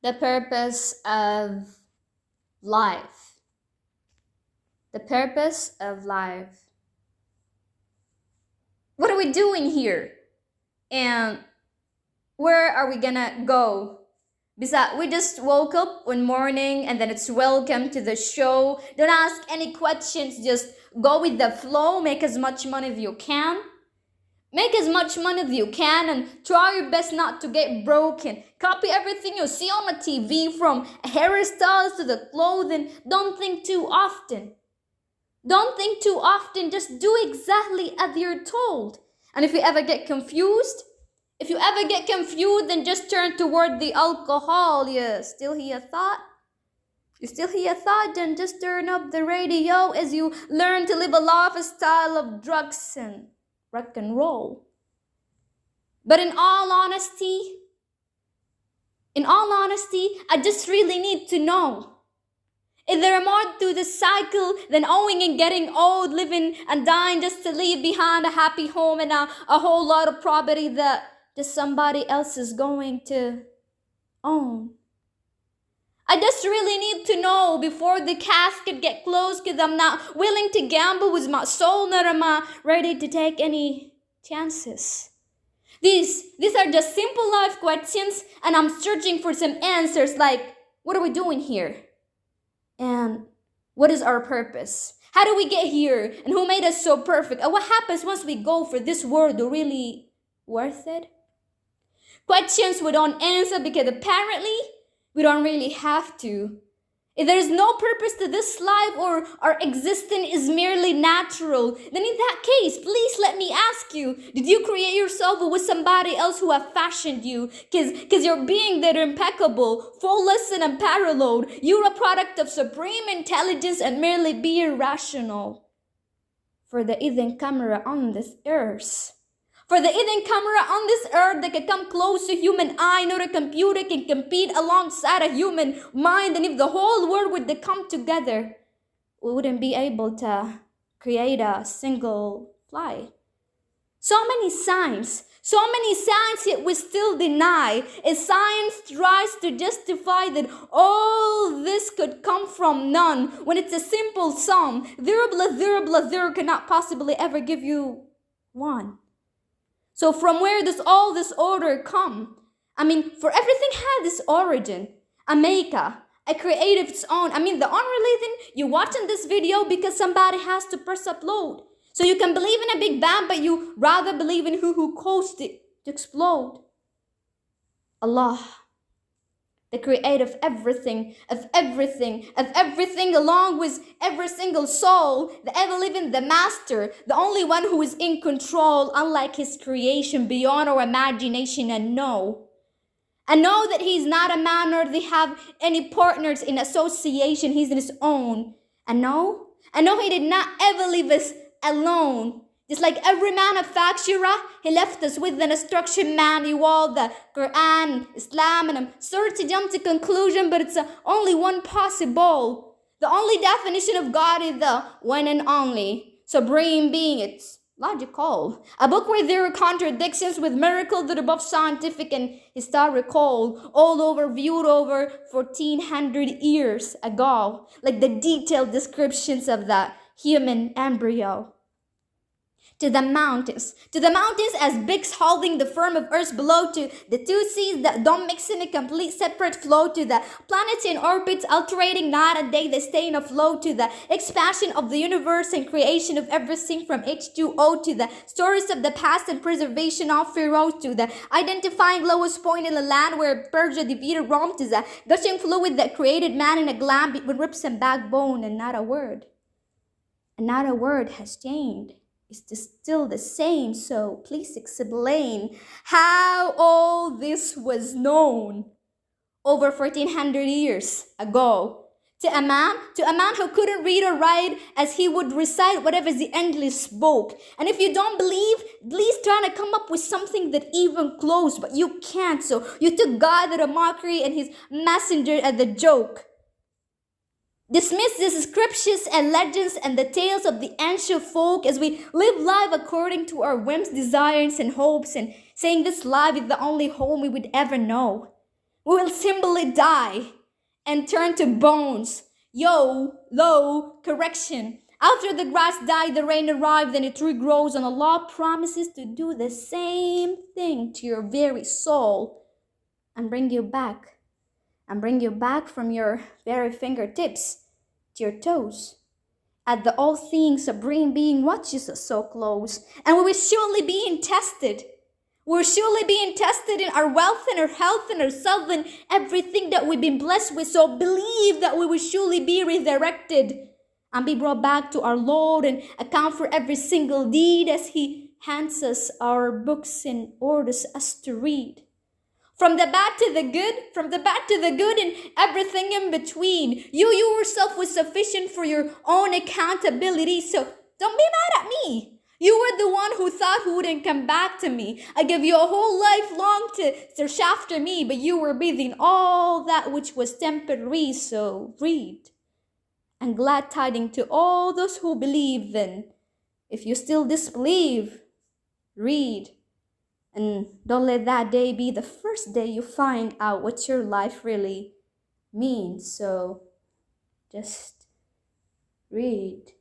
The purpose of life. The purpose of life. What are we doing here? And where are we gonna go? Besides, we just woke up one morning and then it's welcome to the show. Don't ask any questions, just go with the flow, make as much money as you can. Make as much money as you can and try your best not to get broken. Copy everything you see on the TV, from hairstyles to the clothing. Don't think too often. Don't think too often. Just do exactly as you're told. And if you ever get confused, then just turn toward the alcohol. You still hear thought? Then just turn up the radio as you learn to live a lifestyle of drugs and rock and roll. But in all honesty, I just really need to know. Is there more to the cycle than owing and getting old, living and dying just to leave behind a happy home and a whole lot of property that just somebody else is going to own? I just really need to know before the casket get closed, because I'm not willing to gamble with my soul, nor am I ready to take any chances. These are just simple life questions, and I'm searching for some answers like, what are we doing here? And what is our purpose? How do we get here? And who made us so perfect? And what happens once we go for this world? Really worth it? Questions we don't answer because apparently we don't really have to. If there is no purpose to this life, or our existence is merely natural, then in that case, please let me ask you, did you create yourself, or was somebody else who have fashioned you? Because you're being that impeccable, flawless and unparalleled. You're a product of supreme intelligence and merely be irrational. For the hidden camera on this earth. For the hidden camera on this earth that can come close to human eye, not a computer can compete alongside a human mind. And if the whole world would come together, we wouldn't be able to create a single fly. So many signs, yet we still deny. As science tries to justify that all this could come from none, when it's a simple sum. 0 plus 0 plus 0 cannot possibly ever give you 1. So from where does all this order come? I mean, for everything had this origin, a maker, a creative its own. I mean, the only reason you're watching this video because somebody has to press upload. So you can believe in a big bang, but you rather believe in who caused it to explode. Allah, the creator of everything, along with every single soul, the ever-living, the master, the only one who is in control, unlike his creation, beyond our imagination, and know that he's not a man, nor they have any partners in association. He's in his own. And know he did not ever leave us alone. Just like every manufacturer, he left us with an instruction manual, the Quran, Islam, and I'm sorry to jump to conclusion, but it's only one possible. The only definition of God is the one and only. Supreme being, it's logical. A book where there are contradictions with miracles that are both scientific and historical, all over, viewed over 1400 years ago, like the detailed descriptions of the human embryo. To the mountains as bigs holding the firm of earth below, to the 2 seas that don't mix in a complete separate flow, to the planets in orbits alternating night and day that stay in a flow, to the expansion of the universe and creation of everything from H2O, to the stories of the past and preservation of pharaohs, to the identifying lowest point in the land where Persia defeated Rome, to the gushing fluid that created man in a gland between ribs and backbone, and not a word has changed. It's still the same, so please explain how all this was known over 1400 years ago to a man who couldn't read or write, as he would recite whatever the endless spoke. And if you don't believe, please try to come up with something that even close, but you can't. So you took God as a mockery and his messenger as a joke. Dismiss the scriptures and legends and the tales of the ancient folk as we live life according to our whims, desires, and hopes, and saying this life is the only home we would ever know. We will simply die and turn to bones. Correction. After the grass died, the rain arrived, and a tree grows, and Allah promises to do the same thing to your very soul and bring you back. And bring you back from your very fingertips to your toes. At the all-seeing supreme being watches us so close, and we will surely be tested. We're surely being tested in our wealth and our health and our self and everything that we've been blessed with. So believe that we will surely be resurrected and be brought back to our Lord and account for every single deed as He hands us our books and orders us to read. From the bad to the good, from the bad to the good, and everything in between. You yourself was sufficient for your own accountability, so don't be mad at me. You were the one who thought who wouldn't come back to me. I gave you a whole life long to search after me, but you were breathing all that which was temporary, so read. And glad tidings to all those who believe, then if you still disbelieve, read. And don't let that day be the first day you find out what your life really means. So just read.